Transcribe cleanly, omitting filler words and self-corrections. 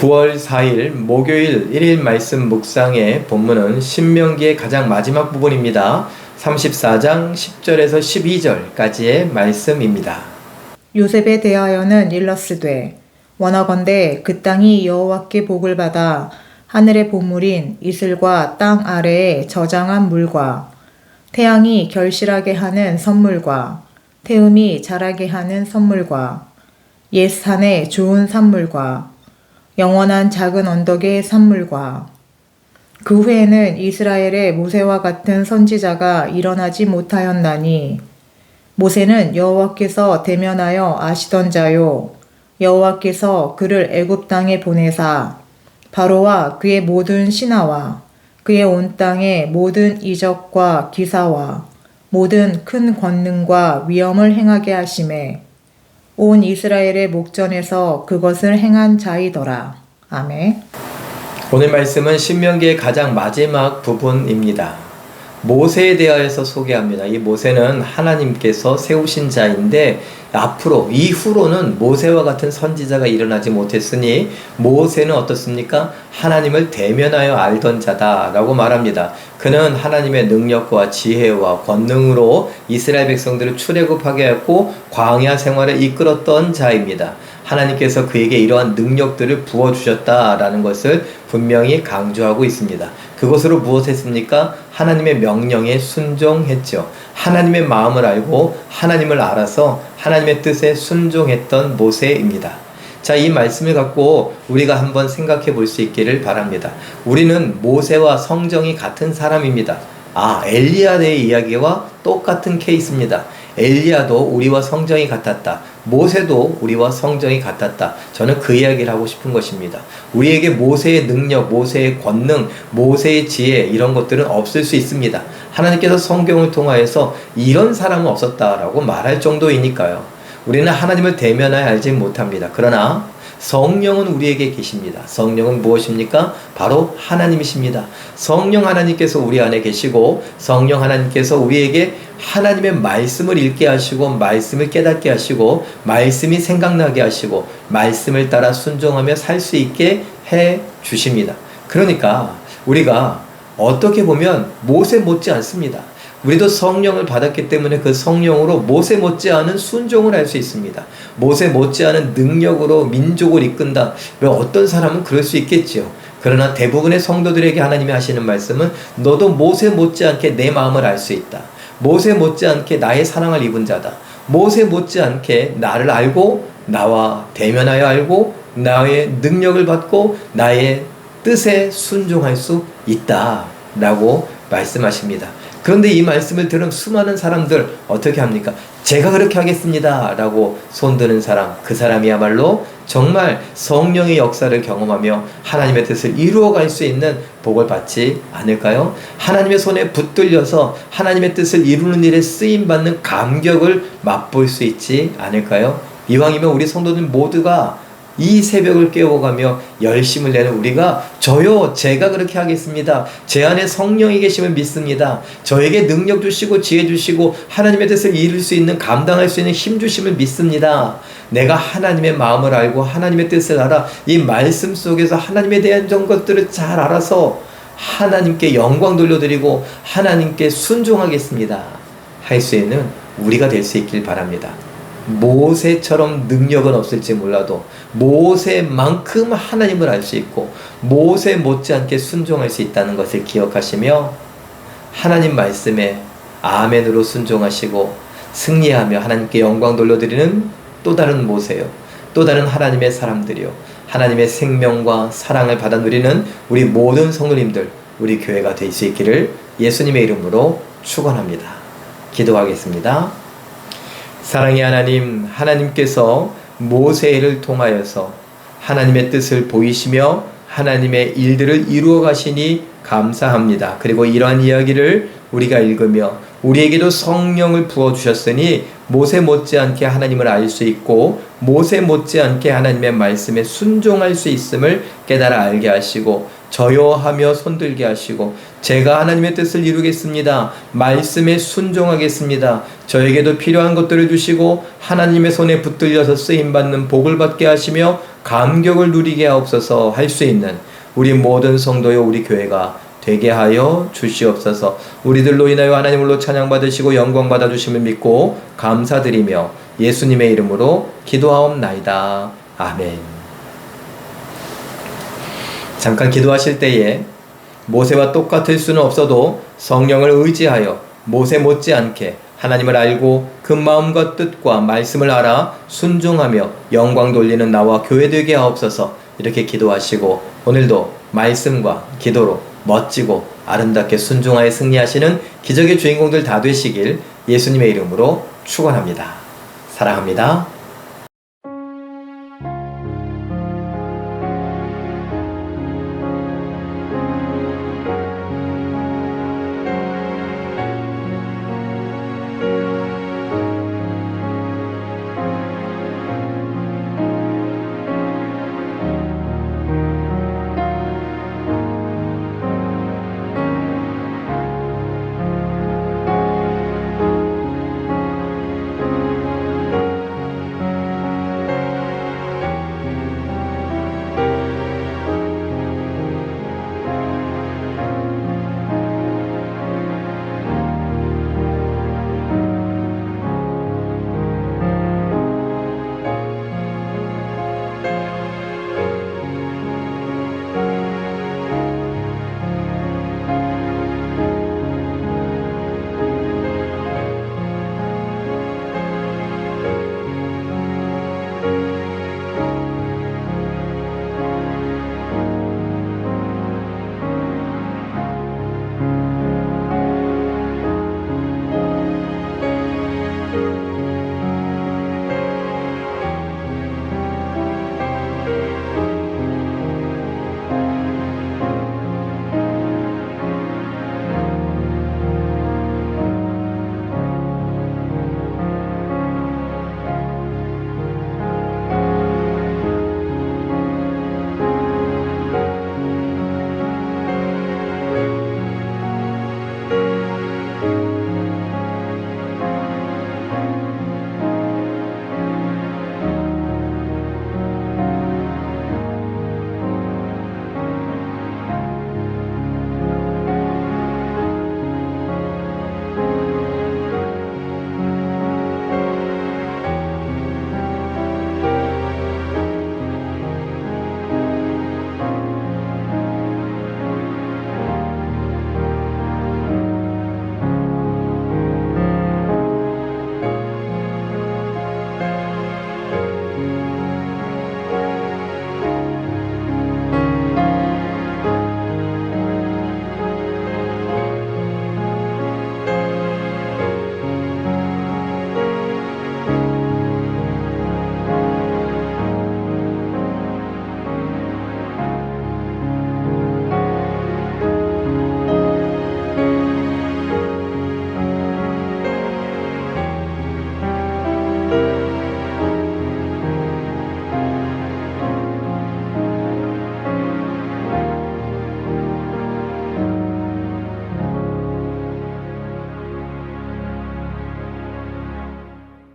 9월 4일 목요일 1일 말씀 묵상의 본문은 신명기의 가장 마지막 부분입니다. 34장 10절에서 12절까지의 말씀입니다. 요셉에 대하여는 일러스되 원하건대 그 땅이 여호와께 복을 받아 하늘의 보물인 이슬과 땅 아래에 저장한 물과 태양이 결실하게 하는 선물과 태음이 자라게 하는 선물과 옛 산의 좋은 산물과 영원한 작은 언덕의 산물과 그 후에는 이스라엘의 모세와 같은 선지자가 일어나지 못하였나니 모세는 여호와께서 대면하여 아시던 자요 여호와께서 그를 애굽 땅에 보내사 바로와 그의 모든 신하와 그의 온 땅의 모든 이적과 기사와 모든 큰 권능과 위엄을 행하게 하심에 온 이스라엘의 목전에서 그것을 행한 자이더라. 아멘. 오늘 말씀은 신명기의 가장 마지막 부분입니다. 모세에 대하여서 소개합니다. 이 모세는 하나님께서 세우신 자인데 앞으로 이후로는 모세와 같은 선지자가 일어나지 못했으니 모세는 어떻습니까? 하나님을 대면하여 알던 자다라고 말합니다. 그는 하나님의 능력과 지혜와 권능으로 이스라엘 백성들을 출애굽하게 했고 광야 생활을 이끌었던 자입니다. 하나님께서 그에게 이러한 능력들을 부어주셨다라는 것을 분명히 강조하고 있습니다. 그것으로 무엇했습니까? 하나님의 명령에 순종했죠. 하나님의 마음을 알고 하나님을 알아서 하나님의 뜻에 순종했던 모세입니다. 자, 이 말씀을 갖고 우리가 한번 생각해 볼 수 있기를 바랍니다. 우리는 모세와 성정이 같은 사람입니다. 엘리야의 이야기와 똑같은 케이스입니다. 엘리야도 우리와 성정이 같았다. 모세도 우리와 성정이 같았다. 저는 그 이야기를 하고 싶은 것입니다. 우리에게 모세의 능력, 모세의 권능, 모세의 지혜 이런 것들은 없을 수 있습니다. 하나님께서 성경을 통하여서 이런 사람은 없었다라고 말할 정도이니까요. 우리는 하나님을 대면하여 알지 못합니다. 그러나 성령은 우리에게 계십니다. 성령은 무엇입니까? 바로 하나님이십니다. 성령 하나님께서 우리 안에 계시고 성령 하나님께서 우리에게 하나님의 말씀을 읽게 하시고 말씀을 깨닫게 하시고 말씀이 생각나게 하시고 말씀을 따라 순종하며 살 수 있게 해 주십니다. 그러니까 우리가 어떻게 보면 모세 못지 않습니다. 우리도 성령을 받았기 때문에 그 성령으로 모세 못지않은 순종을 할 수 있습니다. 모세 못지않은 능력으로 민족을 이끈다. 왜 어떤 사람은 그럴 수 있겠지요. 그러나 대부분의 성도들에게 하나님이 하시는 말씀은 너도 모세 못지않게 내 마음을 알 수 있다. 모세 못지않게 나의 사랑을 입은 자다. 모세 못지않게 나를 알고 나와 대면하여 알고 나의 능력을 받고 나의 뜻에 순종할 수 있다 라고 말씀하십니다. 그런데 이 말씀을 들은 수많은 사람들 어떻게 합니까? 제가 그렇게 하겠습니다 라고 손드는 사람, 그 사람이야말로 정말 성령의 역사를 경험하며 하나님의 뜻을 이루어갈 수 있는 복을 받지 않을까요? 하나님의 손에 붙들려서 하나님의 뜻을 이루는 일에 쓰임받는 감격을 맛볼 수 있지 않을까요? 이왕이면 우리 성도들 모두가 이 새벽을 깨워가며 열심을 내는 우리가 저요 제가 그렇게 하겠습니다. 제 안에 성령이 계심을 믿습니다. 저에게 능력 주시고 지혜 주시고 하나님의 뜻을 이룰 수 있는 감당할 수 있는 힘 주심을 믿습니다. 내가 하나님의 마음을 알고 하나님의 뜻을 알아 이 말씀 속에서 하나님에 대한 것들을 잘 알아서 하나님께 영광 돌려드리고 하나님께 순종하겠습니다. 할 수 있는 우리가 될 수 있길 바랍니다. 모세처럼 능력은 없을지 몰라도 모세만큼 하나님을 알 수 있고 모세 못지않게 순종할 수 있다는 것을 기억하시며 하나님 말씀에 아멘으로 순종하시고 승리하며 하나님께 영광 돌려드리는 또 다른 모세요. 또 다른 하나님의 사람들이요. 하나님의 생명과 사랑을 받아 누리는 우리 모든 성도님들, 우리 교회가 될 수 있기를 예수님의 이름으로 축원합니다. 기도하겠습니다. 사랑의 하나님, 하나님께서 모세를 통하여서 하나님의 뜻을 보이시며 하나님의 일들을 이루어 가시니 감사합니다. 그리고 이러한 이야기를 우리가 읽으며 우리에게도 성령을 부어주셨으니 모세 못지않게 하나님을 알 수 있고 모세 못지않게 하나님의 말씀에 순종할 수 있음을 깨달아 알게 하시고 저요 하며 손들게 하시고 제가 하나님의 뜻을 이루겠습니다. 말씀에 순종하겠습니다. 저에게도 필요한 것들을 주시고 하나님의 손에 붙들려서 쓰임받는 복을 받게 하시며 감격을 누리게 하옵소서 할 수 있는 우리 모든 성도여 우리 교회가 되게 하여 주시옵소서. 우리들로 인하여 하나님으로 찬양받으시고 영광 받아주심을 믿고 감사드리며 예수님의 이름으로 기도하옵나이다. 아멘. 잠깐 기도하실 때에 모세와 똑같을 수는 없어도 성령을 의지하여 모세 못지않게 하나님을 알고 그 마음과 뜻과 말씀을 알아 순종하며 영광 돌리는 나와 교회 되게 하옵소서. 이렇게 기도하시고 오늘도 말씀과 기도로 멋지고 아름답게 순종하여 승리하시는 기적의 주인공들 다 되시길 예수님의 이름으로 축원합니다. 사랑합니다.